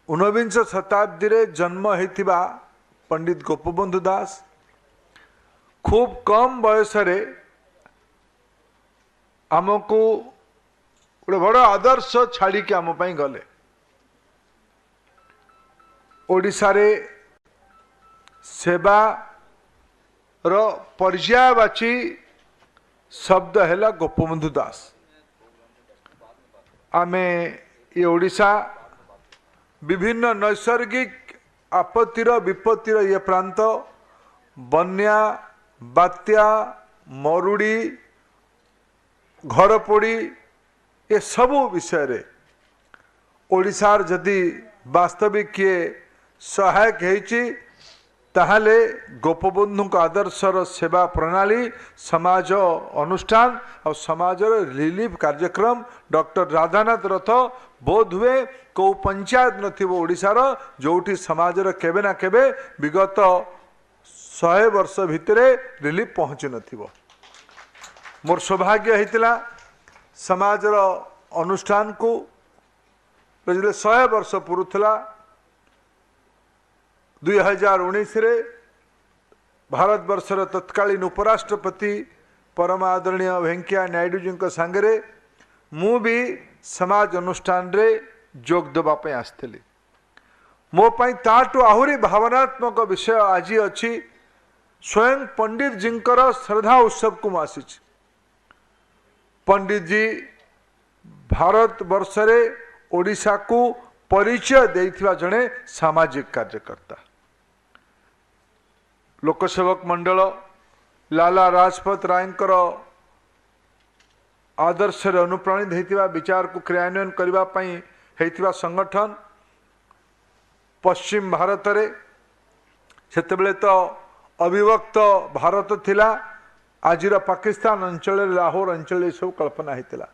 ऊनविंश शताब्दी रे जन्म होइथिबा पंडित गोपबंधु दास खूब कम बयस आमको गोटे बड़ आदर्श छाड़ी के आम गले। ओडिशा रे सेवा रो पर्यायवाची शब्द है गोपबंधु दास। आमे ये ओडिशा विभिन्न नैसर्गिक आपत्तिर विपत्तिर ये प्रांत बन्या बात्या मरुड़ी घरपोड़ी ये सबू विषय रे ओडिशार जदि वास्तविक किए सहायक होइछि ताहले गोपबंधु आदर्शर सेवा प्रणाली समाज अनुष्ठान और समाज रिलीफ कार्यक्रम डॉक्टर राधानाथ रथ बोध हुए कौ पंचायत नथिबो ओडिशार जोठी समाज केबे ना केबे विगत 100 वर्ष भितरे रिलीफ पहुँची नथिबो। मोर सौभाग्य होइतिला समाजर अनुष्ठान को 100 वर्ष पुरुथला 2019 रे भारत वर्षर तत्कालीन उपराष्ट्रपति परम आदरणीय वेंकैया नायडू जी सांगरे मु भी समाज अनुष्ठान रे जोग देवाई आसली। मो पाई ताटू आहुरी भावनात्मक विषय आज अच्छी स्वयं पंडित जींकर श्रद्धा उत्सव को आसी। पंडित जी भारत वर्ष रे ओडिशा को परिचय देइथिबा जणे सामाजिक कार्यकर्ता। लोकसेवक मंडल लाला राजपथ रायंकर आदर्श अनुप्राणित होइथिबा विचार को क्रियान्वयन करबा पई होइथिबा संगठन पश्चिम भारत रे सेतेबेले तो अविभक्त भारत थिला। आजिर पाकिस्तान अंचल लाहौर अंचल सब कल्पना होइतिला।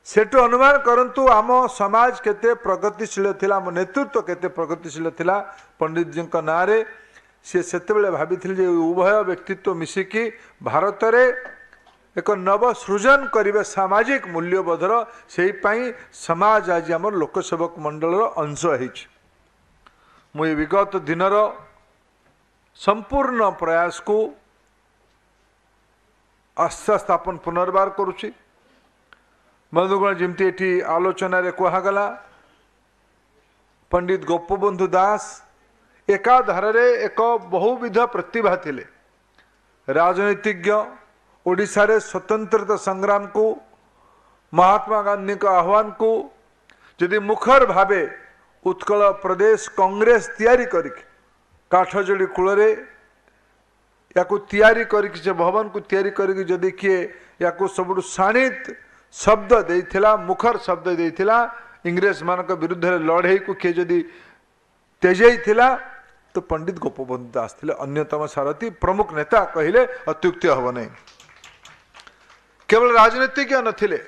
सेटु अनुमान करंतु आम समाज केते प्रगतिशील थिला, आम नेतृत्व केते प्रगतिशील थिला। पंडित जी ना रे सी सेतेबेले भाबिथिले जे उभय व्यक्तित्व मिसिकी भारत रे एक नव सृजन करिवे सामाजिक मूल्यबोधर सेहि पई समाज आज आम लोकसेवक मंडल अंश होइछि। मु विगत दिनर संपूर्ण प्रयास को आस्था स्थापन पुनर्बार करुछि। बंधुगण जमती एठी आलोचना रे कहगला पंडित गोपबंधु दास एकाधार रे एक बहुविध प्रतिभा थिले। राजनीतिज्ञ ओडिशा रे स्वतंत्रता संग्राम को महात्मा गांधी का आह्वान को यदि मुखर भावे उत्कल प्रदेश कांग्रेस तैयारी करिक काठजोड़ी कूल याकू तैयारी करिक से भवन को तैयारी करिक जदि किए याकू सबुठ शाणित शब्द देइथिला मुखर शब्द देइथिला इंग्रेज मानक विरुद्ध लड़ाई को किए जदि तेजई थिला तो पंडित गोपबंधु दास थिले। अन्यतम सारथी प्रमुख नेता कहले अत्युक्ति हब नहीं। केवल राजनीतिज्ञ नथिले।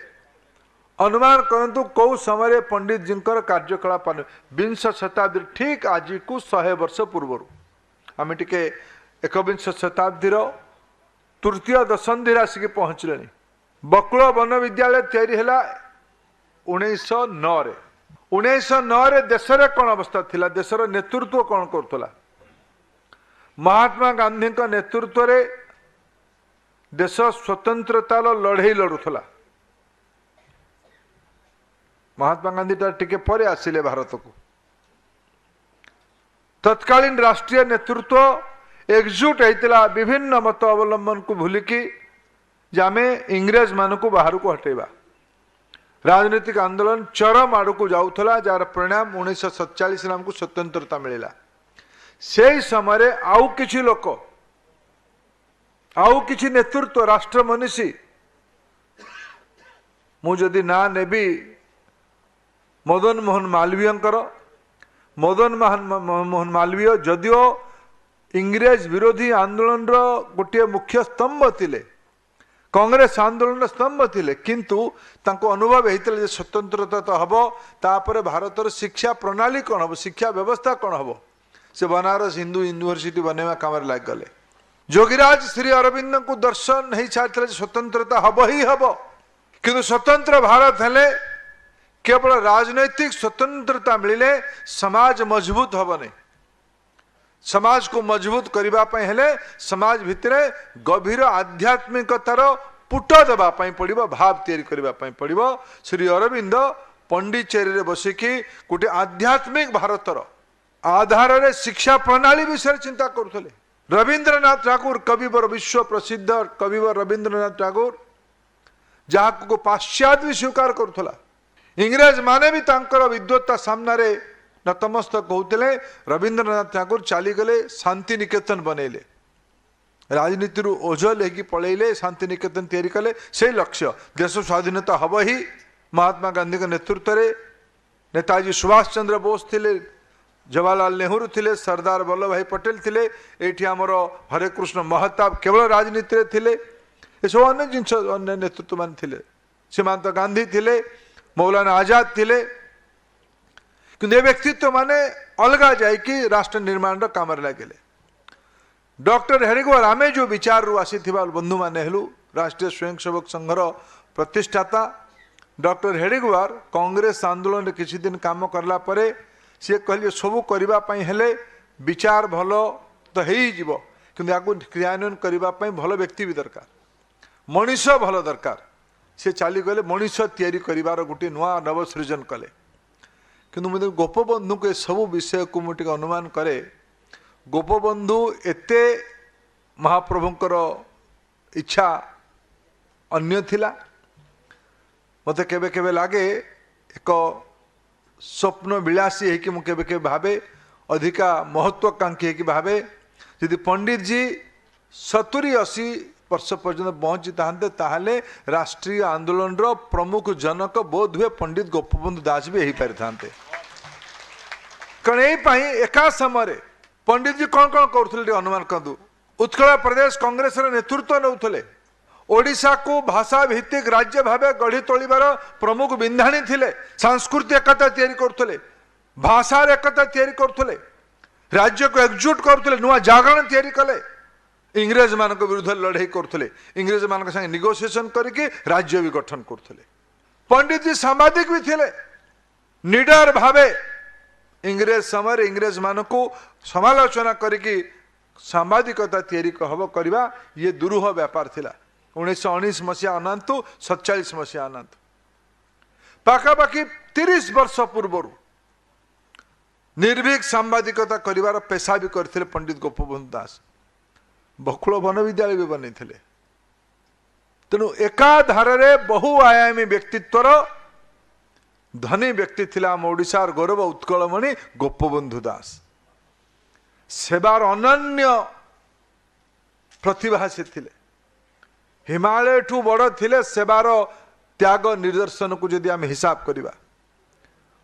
अनुमान करंतु कौ समय पंडित जींकर कार्यकलाप 20 शताब्दी ठीक आज को 100 वर्ष पूर्व आम टिके 21 शताब्दी तृतीय दशंधि आसिक पहुँचले। बकुल वन विद्यालय तैयारी है 1909 रे। 1909 रे देश रे कौन अवस्था थिला, देशर नेतृत्व कौन करतला। महात्मा गांधी का नेतृत्व रे देश स्वतंत्रता लड़ाई लड़ुला। महात्मा गांधी टिके परे आसिले भारत को। तत्कालीन राष्ट्रीय नेतृत्व एकजुट होता विभिन्न मत अवलंबन को भूलिकी जामे इंग्रेज मान को बाहर को हटेबा। राजनीतिक आंदोलन चरम आड़ को जाऊला जार परिणाम 1947 नाम को स्वतंत्रता मिला। से समय आउ किछि लोक आउ किछि नेतृत्व राष्ट्र मनीषी मुझे ना नेबी मदन मोहन मालवीयंकर। मदन मोहन मालवीय जदियो इंग्रेज विरोधी आंदोलन गोटे मुख्य स्तंभ थिले, कांग्रेस आंदोलन स्तंभ थिले, किंतु तांको अनुभव होता है स्वतंत्रता तो हम तापर भारतर शिक्षा प्रणाली कौन हम, शिक्षा व्यवस्था कौन हम। से बनारस हिंदू यूनिवर्सिटी बनवा काम लग गले। जोगीराज श्री अरविंद को दर्शन हो सारी स्वतंत्रता हम ही हम, किंतु स्वतंत्र भारत हेले केवल राजनैतिक स्वतंत्रता मिले समाज मजबूत हबनी। समाज को मजबूत करने हेले समाज भितर गभीर आध्यात्मिकतार पुट देवाई पड़ो, भाव तैयारी करने पड़ो। श्री अरविंद पंडिचेरी बसिकी गोटे आध्यात्मिक भारतर आधार रे शिक्षा प्रणाली विषय चिंता करुले। रवींद्रनाथ ठाकुर कविवर विश्व प्रसिद्ध कविवर रवींद्रनाथ ठाकुर जहाँ को पाश्चात्य भी स्वीकार करुला। इंग्रेज माने भी तांकर विद्वत्ता सामने नतमस्तक होते। रवींद्रनाथ ठाकुर चलीगले शांति निकेतन बनइले, राजनीति ओझल होगी पलैले, शांति निकेतन तैयारी कले। से लक्ष्य देश स्वाधीनता हम ही महात्मा गांधी के नेतृत्व में नेताजी सुभाष चंद्र बोस थे, जवाहरलाल नेहरू थे, सरदार वल्लभ भाई पटेल थे, ये आमर हरे कृष्ण महताब केवल राजनीति थे, ये सब अन्य जिन अन्य नेतृत्व मान थे। सीमांत गांधी थे, मौलाना आजाद थे, कि व्यक्तित्व माने अलगा जाए राष्ट्र निर्माण काम लगे। डॉक्टर हेडगेवार आम जो विचार रू आसी बंधु मान हेलु राष्ट्रीय स्वयंसेवक संघर प्रतिष्ठाता डॉक्टर हेडगेवार कांग्रेस आंदोलन किसी दिन काम करला परे सी कहले सबू करने हेले विचार भल तो हो कि क्रियान्वयन करने भल व्यक्ति भी दरकार, मनीष भल दरकार। सी चली गले मनीष तैयारी कर गोटे नुआ नवसृजन कले। किंतु मुझे गोपबंधु के सबू विषय को मुझे अनुमान करे। गोपबंधु एते महाप्रभुंकर इच्छा अन्य थिला। मत केबे केबे लागे एक स्वप्न विलासी है कि मुझे केबे केबे भावे अधिका महत्वाकांक्षी है कि भावे यदि पंडित जी 70-80 वर्ष पर्यंत पहुंची था ताहले राष्ट्रीय आंदोलन रो प्रमुख जनक बोध हुए पंडित गोपबंधु दास भी पारि था। कारण यही एका समय पंडित जी कौन कौन करते अनुमान करु। उत्कल प्रदेश कांग्रेस नेतृत्व नौले, ओडिशा को भाषा भित्तिक राज्य भाव गढ़ी तोलिबार प्रमुख बिंधाणी थिले, सांस्कृतिक एकता तैयारी करथले, भाषार एकता तैयारी करथले, राज्य को एकजुट करथले, नुआ जागरण तैयारी कले। इंग्रेज मान विरुद्ध लड़ाई करथले, इंग्रेज मान संगे निगोसिएशन करके राज्य भी गठन करथले। पंडित जी सांबादिक भी थिले, निडर भावे इंग्रेज समय इंग्रेज मान को समालोचना करके सांबादिकता तैयारी हम करवा ये दुरूह व्यापार थिला। 1919 मसीहा अनंतु 47 मसीहा अनंतु पाखापाखि 30 वर्ष पूर्व निर्भीक सांबादिकता करिवार पेशा भी करथिले पंडित गोपबंधु दास। बकुल वन विद्यालय भी बनी थे। तेणु एकाधार बहु आयामी व्यक्तित्वर धनी व्यक्ति थिला आम ओडिशार गौरव उत्कलमणि गोपबंधु दास। सेवार अनन्य प्रतिभासी थिले, हिमालय ठू बड़ थिले सेवार त्याग निर्दर्शन को जदि आम हिसाब करवा।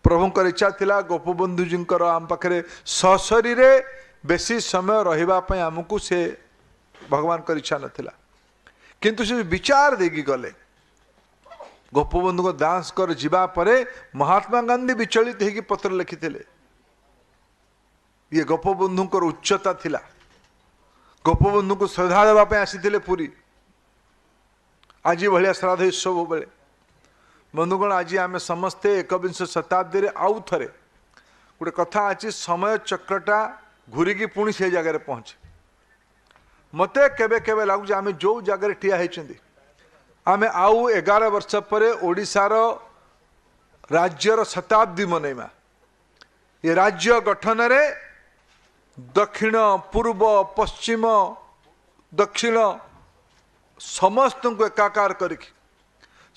प्रभुंकर इच्छा थिला गोपबंधु जी आम पाखे सशरीरे बेसी समय रही आमको से भगवान कर इच्छा नथिला, किंतु से विचार देगी गले। गोपबंधु को दास कर जीवा परे महात्मा गांधी विचलित होगी पत्र लिखिथिले। ये गोपबंधु उच्चता थिला। गोपबंधु को श्रद्धा देवाई आसी पुरी आज भाया श्राद्ध उत्सव बेले। बंधुगण आज आम समस्ते 21 शताब्दी आउ थे गोटे कथा अच्छी समय चक्रटा घूरिकी पुणी से जगह पहुंचे। मते केबे केबे लगुच आम जो जगह ठिया होती आम आउ 11 वर्ष पर ओडिशार राज्यर शताब्दी मनइमा। ये राज्य गठन रे दक्षिण पूर्व पश्चिम दक्षिण समस्त को एकाकार करके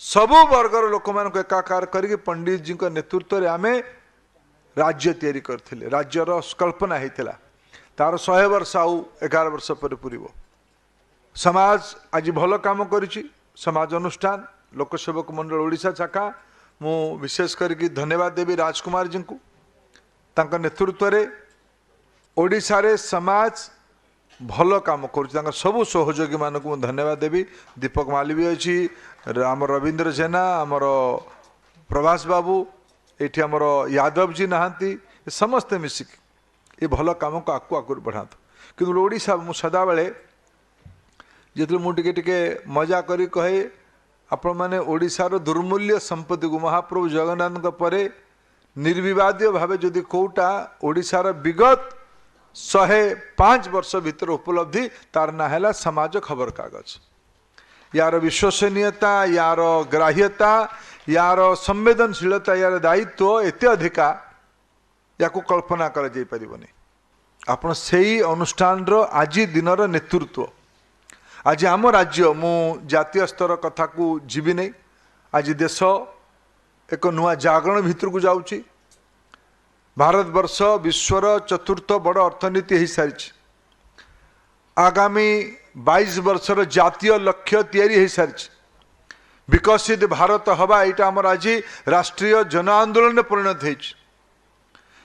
सबु वर्गर लोक मान को एकाकार करके पंडित जी का नेतृत्व में आम राज्य तैयारी करथिले। राज्यर कल्पना होता तार 100 वर्ष आउ 11 वर्ष पर पूर्व। समाज आज भल काम करिछि। समाज अनुष्ठान लोकसेवक मंडल ओडिशा शाखा मु विशेष करके धन्यवाद देवी राजकुमार जी को तांका नेतृत्व रे ओडिशा रे समाज भल काम कर सबू सहयोगी मान को धन्यवाद देवी। दीपक माली भी अच्छी, आम रवींद्र जेना, आमर प्रभास बाबू, ये आमर यादव जी नहांती, समस्ते मिसिक ये भल काम को आकु आगु बढ़ा। कि ओडिशा मु सदा बेले जिते मुझे टिके मजा करी कहे आपण माने ओडिशार दुर्मूल्य संपत्ति को महाप्रभु जगन्नाथ परे निर्विवादीय भाव जदि कोटा ओडिशार विगत 105 वर्ष भितर उपलब्धि तार ना है समाज खबर कागज। यार विश्वसनीयता, यार ग्राह्यता, यार संवेदनशीलता, यार दायित्व एते अधिका या कल्पना कर जाई परिबनी। आपण सेही अनुष्ठान रो आज दिनर नेतृत्व आज आम राज्य मु जातीय स्तर कथा को जीवी नहीं। आज देश एक नुआ जागरण भितर को जाउची। भारत वर्ष विश्वर चतुर्थ बड़ अर्थनीति हो सारी। आगामी 22 वर्षर जातीय लक्ष्य तैयारी हो सारी। विकसित भारत हवा यहाँ आमर आज राष्ट्रीय जन आंदोलन परिणत हो।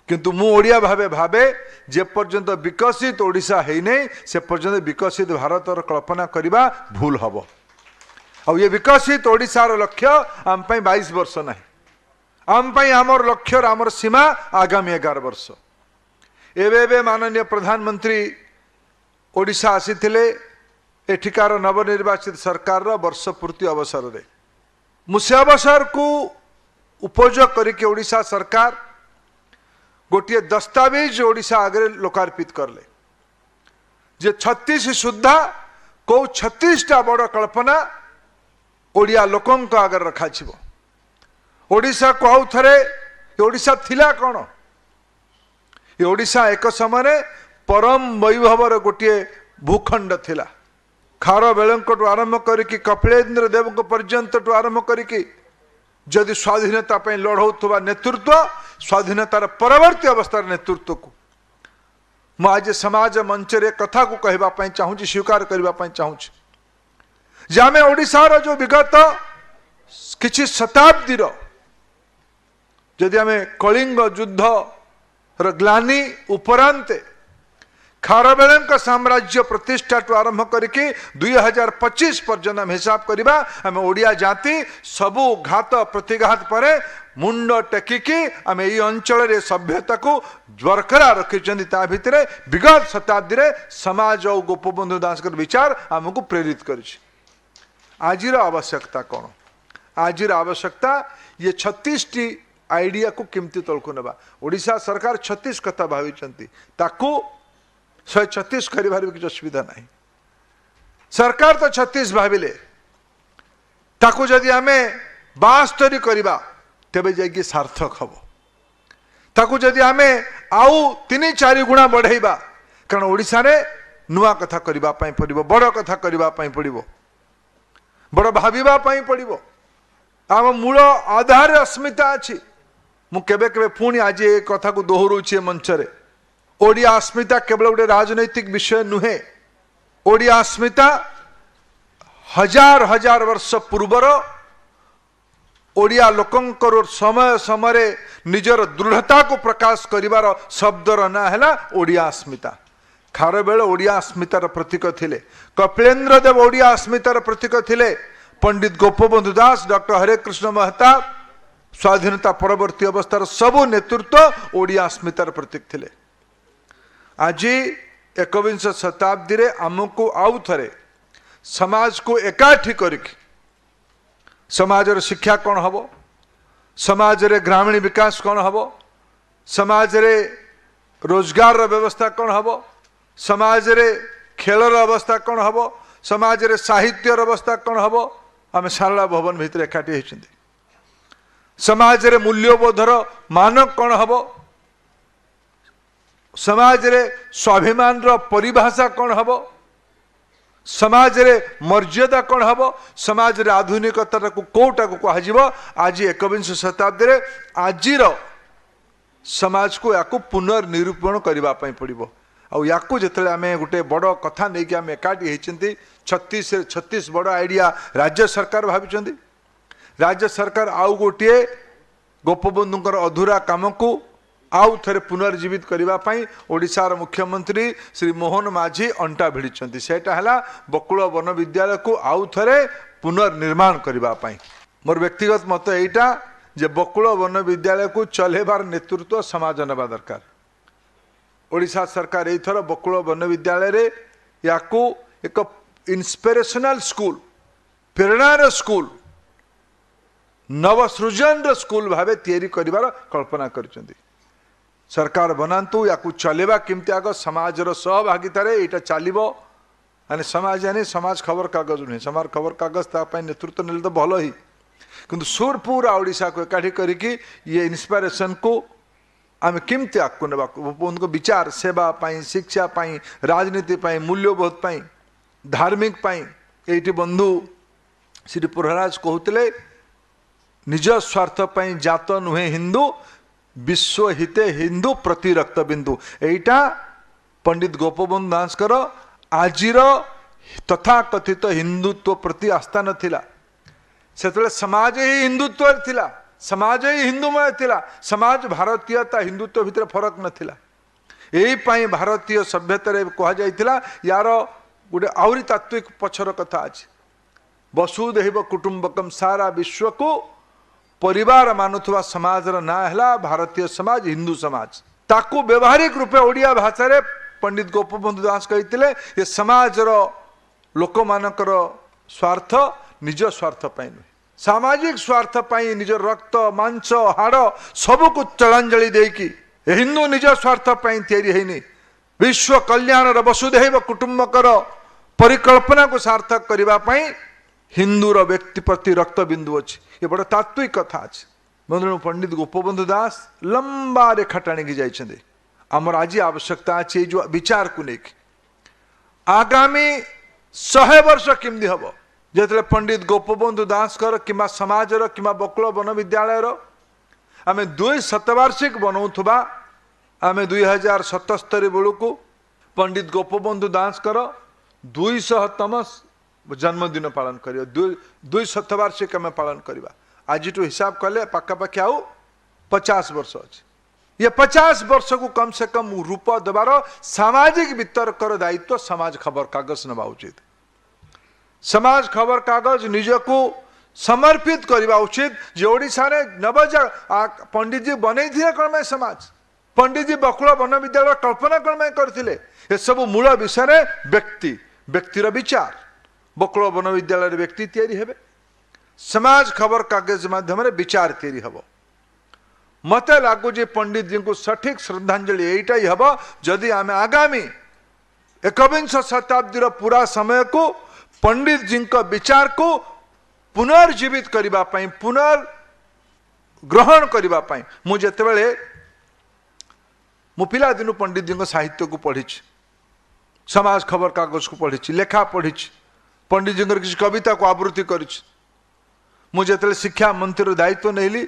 किंतु मु ओडिया भावे भावे जे पर्यंत विकसित ओडिशा है नहीं से पर्यंत विकसित भारतर कल्पना करवा भूल हम। आ ये विकसित ओडिशार लक्ष्य आम 22 वर्ष ना, आम आमर लक्ष्य आमर सीमा आगामी 11 वर्ष। एवं माननीय प्रधानमंत्री ओडिशा आसीथिले एठिकार नवनिर्वाचित सरकार वर्ष पूर्ति अवसर रे मुसे अवसर को उपयोग करके ओडिशा सरकार गोटे दस्तावेज ओडिशा आगे लोकार्पित करले जे 36 सुधा को 36टा बड़ कल्पना ओडिया लोकों आगे रखा। ओडिशा को आउ थरे ओडिशा थिला कौन? ये ओडिशा एक समय परम वैभवर गोटे भूखंड थिला। खारवेलंकटू आरंभ करके कपिलेन्द्र देव पर्यंत आरंभ करके जदि स्वाधीनता लड़ौवा नेतृत्व स्वाधीनतार परवर्ती अवस्थार नेतृत्व को आज समाज मंच रे कथा को कहवाई चाहूँगी, स्वीकार करने चाहूँगी जे आमे ओडिशार जो विगत किछि शताब्दीर जदि आमे कलिंग युद्ध ग्लानी उपरांते खारवेलंक साम्राज्य प्रतिष्ठा आरंभ करके 2025 पर्यंत हम हिसाब करवा आम ओडिया जाति सबू घात प्रतिघात पर मुंड टेकिकी आम ये अंचल सभ्यता को बरकरार रखिंट। ता भितर विगत शताब्दी समाज और गोपबंधु दास विचार आमको प्रेरित कर। आजिर आवश्यकता कौन? आजिर आवश्यकता ये 36 टी आइडिया को केमती तलको नेबा। ओडिशा सरकार 36 कथा भावी 136 कर किसी असुविधा नहीं। सरकार तो 36 भाविले ताको जदि आमे 72 करवा तेबे जाइए सार्थक हम। ताको जदि आमे आउ 3-4 गुणा बढ़ाइबा कारण ओडिशा रे नुआ कथा करबा पई पड़िबो, बड़ कथा करबा पई पड़िबो, बड़ भाबिबा पई पड़िबो। आम मूल आधार अस्मिता अछि। मु केबे केबे पुणी आज ए कथा को दोहराउछि मंच रे। ओडिया अस्मिता केवल गोटे राजनैतिक विषय नुहे। ओडिया अस्मिता हजार हजार वर्ष पूर्वर ओडिया लोकंकर समय समय निजर दृढ़ता को प्रकाश करिवार शब्दर ना है ओडिया अस्मिता। खारवेल ओडिया अस्मितार प्रतीक थिले, कपिलेन्द्र देव ओडिया अस्मितार प्रतीक थिले, पंडित गोपबंधु दास, डॉक्टर हरे कृष्ण महताब स्वाधीनता परवर्ती अवस्थार सबु नेतृत्व ओडिया अस्मितार प्रतीक थिले। आज 21 शताब्दी रे आमको आउ थरे समाज को एकाठी करके समाज रे शिक्षा कौन हम, समाज रे ग्रामीण विकास कौन हम, समाज रे रोजगार व्यवस्था कौन हम, समाज रे खेलर अवस्था कौन हम, समाज रे साहित्यर अवस्था कौन हम आम शारला भवन भितर एकाठी होइछन्ति। समाज रे मूल्यबोधर मानक कौन हम, समाज रे स्वाभिमान रो परिभाषा कौन हम, समाज रे मर्यादा कौन हम, समाज रे आधुनिकता को कोटा को कह। आज 21 शताब्दी रे आजिर समाज को या पुनर्निरूपण करने पड़ो। आउ या आम गोटे बड़ कथा नहीं कि आम एकाठी होती 36 बड़ आइडिया राज्य सरकार भावी। राज्य सरकार आउ गोटे गोपबंधुकर अधूरा काम को आउ थे पुनर्जीवित करने ओडिशार मुख्यमंत्री श्री मोहन माझी अंटा भिड़ी। सेटा है बकुल वन विद्यालय को आउ थे पुनर्निर्माण करने। मोर व्यक्तिगत मत यहीटा जे बकुल वन विद्यालय को चलेबार नेतृत्व समाज नेबा दरकार। ओडिशा सरकार एथर बकुल वन विद्यालय रे याकू एक इंस्पिरेशनल स्कूल, प्रेरणार स्कूल नवसृजन स्कूल भाव तैयारी कर कल्पना कर सरकार बनातु या चलेबा केमती आग समाज सहभागितार यहाँ चलो माने समाज यानी समाज खबर कागज नुहे समाज खबर कागज नेतृत्व नेले तो भल ही किंतु सुरपुर ओडिशा को एकाठी करके ये इन्स्पिरेशन को आम केमती आगू ना उनको विचार सेवा पाई शिक्षा पाई राजनीति पाई मूल्यबोध पाई धार्मिक पाई ये बंधु श्री प्रहराज कहते निज स्वार्थ पाई जात नुहे हिंदू विश्व हिते हिंदू प्रति रक्त बिंदु एटा पंडित गोपबंधु दासकर आजिर तथाकथित हिंदुत्व प्रति आस्था नथिला से समाज ही हिंदुत्व थिला समाज ही हिंदुमय थिला समाज भारतीयता हिंदुत्व भितर फरक नथिला यही पाई भारतीय सभ्यतार कह जाइथिला यार गोटे आउरी तात्विक पछर कथा अछि वसुधैव कुटुंबकम सारा विश्व को परिवार मानुवा समाज ना है भारतीय समाज हिंदू समाज ताकू व्यवहारिक रूपे ओडिया भाषा रे पंडित गोपबंधु दास कहते ये समाज लोक मानकर स्वार्थ निज स्वार्थ पाई नुहे सामाजिक स्वार्थ पाई निज रक्त मांस हाड़ सबको चलांजलि देकी हिंदू निज स्वार्थ पाई तैयारी हैनी विश्व कल्याण वसुधैव कुटुंबकर परिकल्पना को सार्थक करने हिंदूर व्यक्ति प्रति रक्त बिंदु अच्छी ये बड़ा तात्विक कथा अच्छे बंधु पंडित गोपबंधु दास लंबा रेखा टाणी जाइए आमर आज आवश्यकता अच्छी जो विचार को लेकिन आगामी 100 वर्ष केमती हम जो पंडित गोपबंधु दासकर कि समाजर कि बकुल वन विद्यालय आम 2 शतवार्षिक बनाऊा आम 2077 बेलू को पंडित गोपबंधु दासकर 200तम जन्मदिन पालन कर 2 शतवार्षिक आम पालन करवा आज हिसाब कले पाखापाखि आउ 50 वर्ष अच्छे ये 50 वर्ष को कम से कम रूप देवार सामाजिक वितर्कर दायित्व समाज खबर कागज नवा उचित समाज खबर कागज निजको समर्पित करने उचित जो ओडिशा रे नवजा पंडित जी बनई कौन समाज पंडित जी बकुल वन विद्यालय कल्पना कौन करते ये सब मूल विषय व्यक्तिर विचार बकुल वन विद्यालय व्यक्ति तैयारी हेबे समाज खबर कागज माध्यम विचार तैयारी हम मत लगुच पंडित जी को सठिक श्रद्धांजलि यहीटा ही हम जदि आम आगामी 21 शताब्दी पूरा समय को पंडित जी विचार को पुनर्जीवित करने पुनर्ग्रहण करने मुझे मु पिला दिन पंडित जी साहित्य को पढ़ी समाज खबर कागज को पढ़ी लेखा पढ़ी पंडित जी किसी कविता को आवृत्ति कर शिक्षा मंत्री दायित्व नहीं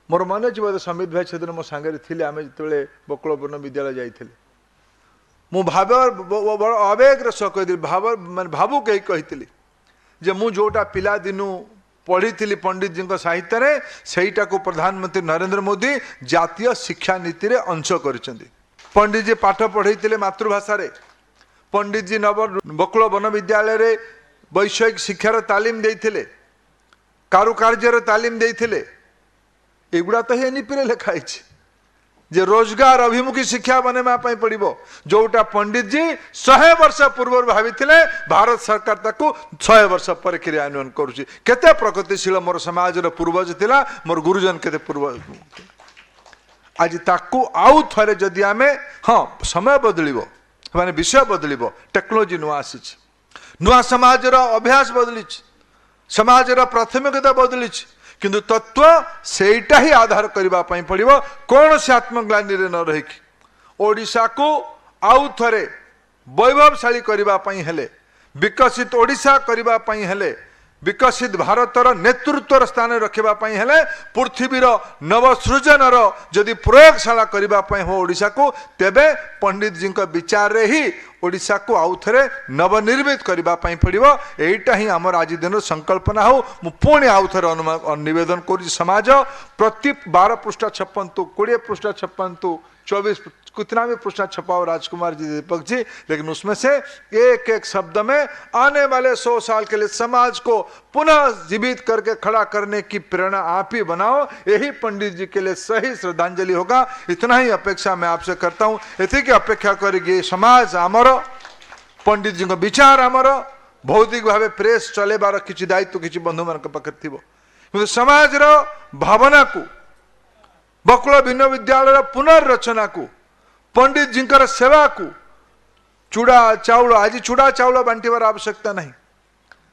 मोर मन अच्छे बोधे समित भाई से दिन मो सांगे थे आम जो बकुल वन विद्यालय जाइए मु भाव बड़ आवेगर सह कही भाव मान भावुक कही जे मु जोटा पिला दिनु पढ़ी थी पंडित जी साहित्य रे सेटा को प्रधानमंत्री नरेंद्र मोदी जातीय शिक्षा नीति रे अंश करिसेंती पंडित जी पाठ पढ़े मातृभाषा रे पंडित जी बकुल वन विद्यालय रे वैषयिक शिक्षार तालीम देइथिले कारुकार्यर तालीम देइथिले एगुड़ा तो ही एनईपी रे लिखाई जे रोजगार अभिमुखी शिक्षा बनवा पड़ो जोटा पंडित जी 100 वर्ष पूर्व भावी भारत सरकार ताकू 100 वर्ष पर क्रियान्वयन करुच्ची केते प्रगतिशील मोर समाज पूर्वज थिला मोर गुरुजन केते पूर्वज आज ताकू आउ थरे जदि आमे हाँ समय बदलिबो माने विषय बदलिबो टेक्नोलोजी नुआ आसी नुआ समाजर अभ्यास बदली समाजर प्राथमिकता बदली किंतु तत्व सेटा ही आधार करने पड़ो कौन से आत्मग्लानि न रही ओडिशा को आउ थे वैभवशाली करने विकसित ओडिशा करने विकसित भारतर नेतृत्व स्थान रखापी पृथ्वीर नवसृजनर जदि प्रयोगशाला करने हो ओडिशा को तेबे पंडित जी विचार रे ही ओडिशा को आउ थे नवनिर्मित करने पड़ो यहीटा ही आमर आज दिन संकल्पना हो पुणी आउ थे निवेदन कर समाज प्रति 12 पृष्ठ छपंतु 20 पृष्ठ छपंतु 24 कितना भी पृष्ठ छपाओ राजकुमार जी दीपक जी लेकिन उसमें से एक एक शब्द में आने वाले 100 साल के लिए समाज को पुनः जीवित करके खड़ा करने की प्रेरणा आप ही बनाओ यही पंडित जी के लिए सही श्रद्धांजलि होगा इतना ही अपेक्षा मैं आपसे करता हूँ इतनी की अपेक्षा करेगी समाज आमर पंडित जी विचार आमर भौतिक भाव प्रेस चलेबार किसी दायित्व किसी बंधु मान पाखे थी समाज रो भावना को बकुल भिन्न विद्यालय पुनर्रचना को पंडित जी सेवा को चूड़ा चाउल आज चूड़ा चाउल बांटबार आवश्यकता नहीं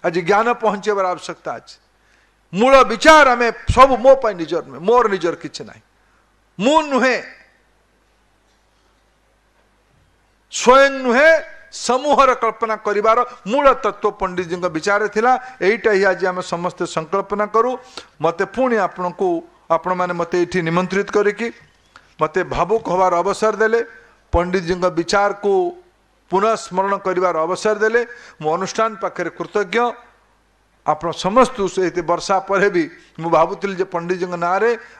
आज ज्ञान पहुंचेबार आवश्यकता आज मूल विचार आम सब मो निजर नुहे मोर निजर किसी ना मु नुहे स्वयं नुहे समूहर कल्पना करिवार मूल तत्व पंडित जी विचार थिला एटा ही आज आम समस्ते संकल्पना करूँ मते पुणी आपण को आपण मैंने मत ये निमंत्रित करिकी मते भावुक हबार अवसर देले पंडित जी विचार को पुनः स्मरण करिवार अवसर देले मो अनुष्ठान पाखे कृतज्ञ आप समस्त ये वर्षा पर भी मुझे भावुली पंडित जी ना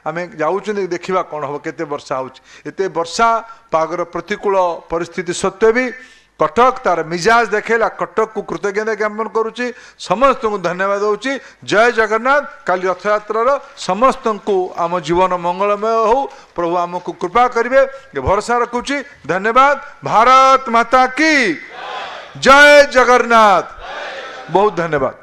आम जाऊँ देखा कौन हम केते वर्षा होते वर्षा पागर प्रतिकूल परिस्थिति सत्वे भी कटक तार मिजाज देखेला कटक को कृतज्ञता ज्ञापन करुच्ची समस्त को धन्यवाद दूची जय जगन्नाथ काली रथयात्रार समस्त को आम जीवन मंगलमय हो प्रभु आमको कृपा करेंगे भरोसा रखुची धन्यवाद भारत माता की जय जगन्नाथ बहुत धन्यवाद।